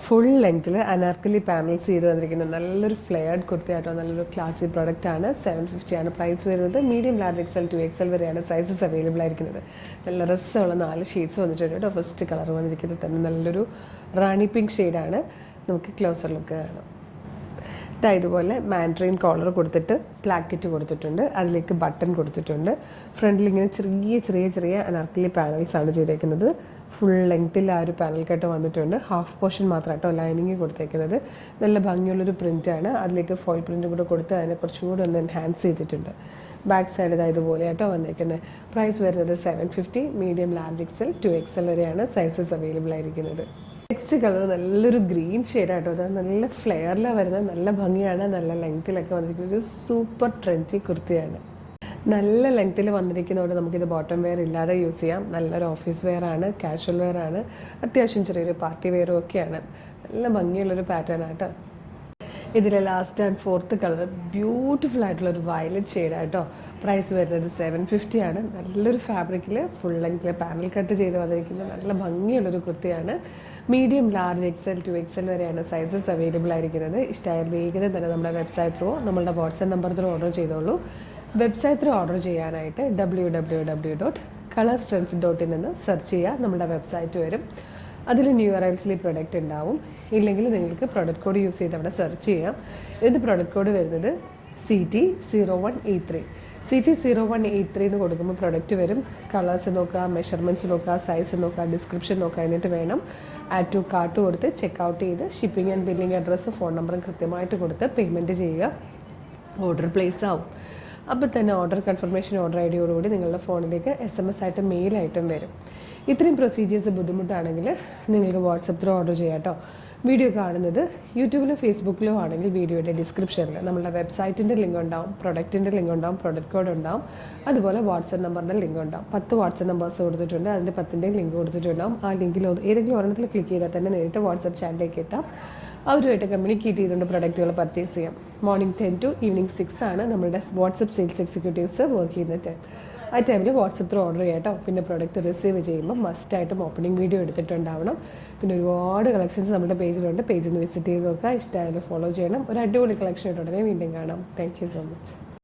Full ലെങ്ത്തിൽ Anarkali panels ചെയ്ത് വന്നിരിക്കുന്ന നല്ലൊരു ഫ്ലെയർഡ് കുർത്തിയായിട്ടോ നല്ലൊരു ക്ലാസി പ്രോഡക്റ്റ് ആണ്. 750 ആണ് പ്രൈസ് വരുന്നത്. മീഡിയം, ലാർജ്, എക്സൽ, 2XL വരെയാണ് സൈസസ് അവൈലബിൾ ആയിരിക്കുന്നത്. നല്ല രസമുള്ള 4 ഷെയ്ഡ്സ് വന്നിട്ടുണ്ട് കേട്ടോ. ഫസ്റ്റ് കളർ വന്നിരിക്കുന്നത് തന്നെ നല്ലൊരു റാണി പിങ്ക് ഷെയ്ഡാണ്. നമുക്ക് ക്ലോസർ ലുക്ക് കാണാം. ഇതുപോലെ മാൻഡ്രീൻ കോളർ കൊടുത്തിട്ട് പ്ലാക്കറ്റ് കൊടുത്തിട്ടുണ്ട്. അതിലേക്ക് ബട്ടൺ കൊടുത്തിട്ടുണ്ട്. ഫ്രണ്ടിൽ ഇങ്ങനെ ചെറിയ ചെറിയ ചെറിയ അനാർക്കലി പാനൽസ് ആണ് ചെയ്തേക്കുന്നത്. ഫുൾ ലെങ്ത്തിൽ ആ ഒരു പാനൽ കട്ട് വന്നിട്ടുണ്ട്. ഹാഫ് പോർഷൻ മാത്രമായിട്ടോ ലൈനിങ് കൊടുത്തേക്കുന്നത്. നല്ല ഭംഗിയുള്ളൊരു പ്രിൻ്റാണ്. അതിലേക്ക് ഫോയിൽ പ്രിൻ്റ് കൂടെ കൊടുത്ത് അതിനെ കുറച്ചും കൂടി ഒന്ന് എൻഹാൻസ് ചെയ്തിട്ടുണ്ട്. ബാക്ക് സൈഡ് ഇതുപോലെ ആയിട്ടോ വന്നേക്കുന്നത്. പ്രൈസ് വരുന്നത് 750. മീഡിയം, ലാർജ്, എക്സൽ, 2XL വരെയാണ് സൈസസ് അവൈലബിൾ ആയിരിക്കുന്നത്. നെക്സ്റ്റ് കളർ നല്ലൊരു ഗ്രീൻ ഷെയ്ഡായിട്ടോ. അത് നല്ല ഫ്ലെയറിലാണ് വരുന്നത്. നല്ല ഭംഗിയാണ്. നല്ല ലെങ്ത്തിലൊക്കെ വന്നിരിക്കുന്ന ഒരു സൂപ്പർ ട്രെൻഡി കുർത്തിയാണ്. നല്ല ലെങ്ത്തിൽ വന്നിരിക്കുന്നതുകൊണ്ട് നമുക്കിത് ബോട്ടം വെയർ ഇല്ലാതെ യൂസ് ചെയ്യാം. നല്ലൊരു ഓഫീസ് വെയർ ആണ്, കാഷ്വൽ വെയർ ആണ്, അത്യാവശ്യം ചെറിയൊരു പാർട്ടി വെയറും ഒക്കെയാണ്. നല്ല ഭംഗിയുള്ളൊരു പാറ്റേൺ ആട്ടോ. ഇതിലെ last and fourth colour beautiful ആയിട്ടുള്ളൊരു വയലറ്റ് ഷെയ്ഡായിട്ടോ. പ്രൈസ് വരുന്നത് 750 ആണ്. നല്ലൊരു ഫാബ്രിക്കിൽ ഫുൾ ലെങ്ത്തിൽ പാനൽ കട്ട് ചെയ്ത് വന്നിരിക്കുന്ന നല്ല ഭംഗിയുള്ളൊരു കുർത്തിയാണ്. മീഡിയം, ലാർജ്, എക്സൽ, 2XL വരെയാണ് സൈസസ് അവൈലബിൾ ആയിരിക്കുന്നത്. ഇഷ്ടമായാൽ വേഗം തന്നെ നമ്മുടെ വെബ്സൈറ്റ് ത്രൂ, നമ്മളുടെ വാട്സാപ്പ് നമ്പർ ത്രൂ ഓർഡർ ചെയ്തോളൂ. വെബ്സൈറ്റ് ത്രൂ ഓർഡർ ചെയ്യാനായിട്ട് www.colorstrends.in എന്ന് സെർച്ച് ചെയ്യുക. നമ്മുടെ വെബ്സൈറ്റ് വരും. അതിൽ ന്യൂ അറൈവൽസിൽ ഈ പ്രൊഡക്റ്റ് ഉണ്ടാവും. ഇല്ലെങ്കിൽ നിങ്ങൾക്ക് പ്രൊഡക്റ്റ് കോഡ് യൂസ് ചെയ്ത് അവിടെ സെർച്ച് ചെയ്യാം. ഇത് പ്രൊഡക്റ്റ് കോഡ് വരുന്നത് CT0183. CT0183 എന്ന് കൊടുക്കുമ്പോൾ പ്രൊഡക്റ്റ് വരും. കളേഴ്സ് നോക്കുക, മെഷർമെൻറ്റ്സ് നോക്കുക, സൈസ് നോക്കുക, ഡിസ്ക്രിപ്ഷൻ നോക്കുക. എന്നിട്ട് വേണം ആഡ് ടു കാർട്ട് കൊടുത്ത് ചെക്കൗട്ട് ചെയ്ത് ഷിപ്പിംഗ് ആൻഡ് ബില്ലിംഗ് അഡ്രസ്സും ഫോൺ നമ്പറും കൃത്യമായിട്ട് കൊടുത്ത് പേയ്മെൻറ്റ് ചെയ്യുക. ഓർഡർ പ്ലേസ് ആവും. അപ്പോൾ തന്നെ ഓർഡർ കൺഫർമേഷൻ, ഓർഡർ ID നിങ്ങളുടെ ഫോണിലേക്ക് SMS ആയിട്ട് മെയിലായിട്ടും വരും. ഇത്രയും പ്രൊസീജിയേഴ്സ് ബുദ്ധിമുട്ടാണെങ്കിൽ നിങ്ങൾക്ക് വാട്സപ്പ് ത്രൂ ഓർഡർ ചെയ്യാം കേട്ടോ. വീഡിയോ കാണുന്നത് യൂട്യൂബിലോ ഫേസ്ബുക്കിലോ ആണെങ്കിൽ വീഡിയോയുടെ ഡിസ്ക്രിപ്ഷനിൽ നമ്മുടെ വെബ്സൈറ്റിൻ്റെ ലിങ്ക് ഉണ്ടാവും, പ്രൊഡക്റ്റിൻ്റെ ലിങ്ക് ഉണ്ടാവും, പ്രൊഡക്റ്റ് കോഡ് ഉണ്ടാവും, അതുപോലെ വാട്സപ്പ് നമ്പറിൻ്റെ ലിങ്ക് ഉണ്ടാവും. 10 വാട്സപ്പ് നമ്പേഴ്സ് കൊടുത്തിട്ടുണ്ട്. അതിൻ്റെ 10ൻ്റെയും ലിങ്ക് കൊടുത്തിട്ടുണ്ടാവും. ആ ലിങ്കിൽ ഏതെങ്കിലും ഒരെണ്ണത്തിൽ ക്ലിക്ക് ചെയ്താൽ തന്നെ നേരിട്ട് വാട്സപ്പ് ചാറ്റിലേക്ക് എത്താം. അവരുമായിട്ട് കമ്മ്യൂണിക്കേറ്റ് ചെയ്തുകൊണ്ട് പ്രൊഡക്റ്റുകൾ പർച്ചേസ് ചെയ്യാം. മോർണിംഗ് 10 to ഈവനിങ് 6 ആണ് നമ്മുടെ വാട്സപ്പ് സെയിൽസ് എക്സിക്യൂട്ടീവ്സ് വർക്ക് ചെയ്യുന്ന ടൈം. ആ ടൈമിൽ വാട്സപ്പ് ത്രൂ ഓർഡർ ചെയ്യാം കേട്ടോ. പിന്നെ പ്രൊഡക്റ്റ് റിസീവ് ചെയ്യുമ്പോൾ മസ്റ്റായിട്ടും ഓപ്പണിംഗ് വീഡിയോ എടുത്തിട്ടുണ്ടാവണം. പിന്നെ ഒരുപാട് കളക്ഷൻസ് നമ്മുടെ പേജിലുണ്ട്. പേജിൽ നിന്ന് വിസിറ്റ് ചെയ്ത് നോക്കുക. ഇഷ്ടമായാലും ഫോളോ ചെയ്യണം. ഒരു അടിപൊളി കളക്ഷൻ ആയിട്ട് ഉടനെ വീണ്ടും കാണാം. Thank you so much.